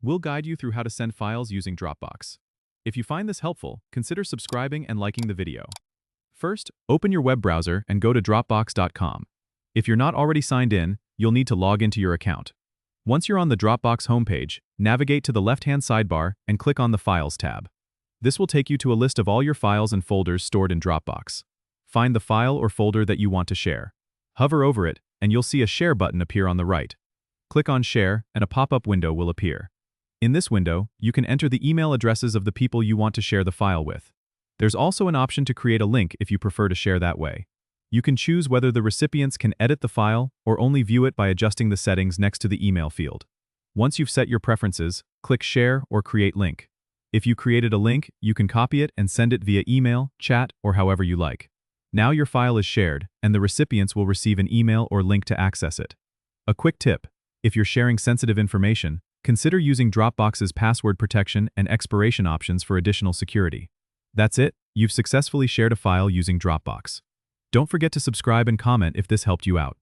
We'll guide you through how to send files using Dropbox. If you find this helpful, consider subscribing and liking the video. First, open your web browser and go to Dropbox.com. If you're not already signed in, you'll need to log into your account. Once you're on the Dropbox homepage, navigate to the left-hand sidebar and click on the Files tab. This will take you to a list of all your files and folders stored in Dropbox. Find the file or folder that you want to share. Hover over it, and you'll see a Share button appear on the right. Click on Share, and a pop-up window will appear. In this window, you can enter the email addresses of the people you want to share the file with. There's also an option to create a link if you prefer to share that way. You can choose whether the recipients can edit the file or only view it by adjusting the settings next to the email field. Once you've set your preferences, click Share or Create Link. If you created a link, you can copy it and send it via email, chat, or however you like. Now your file is shared, and the recipients will receive an email or link to access it. A quick tip: if you're sharing sensitive information, consider using Dropbox's password protection and expiration options for additional security. That's it, you've successfully shared a file using Dropbox. Don't forget to subscribe and comment if this helped you out.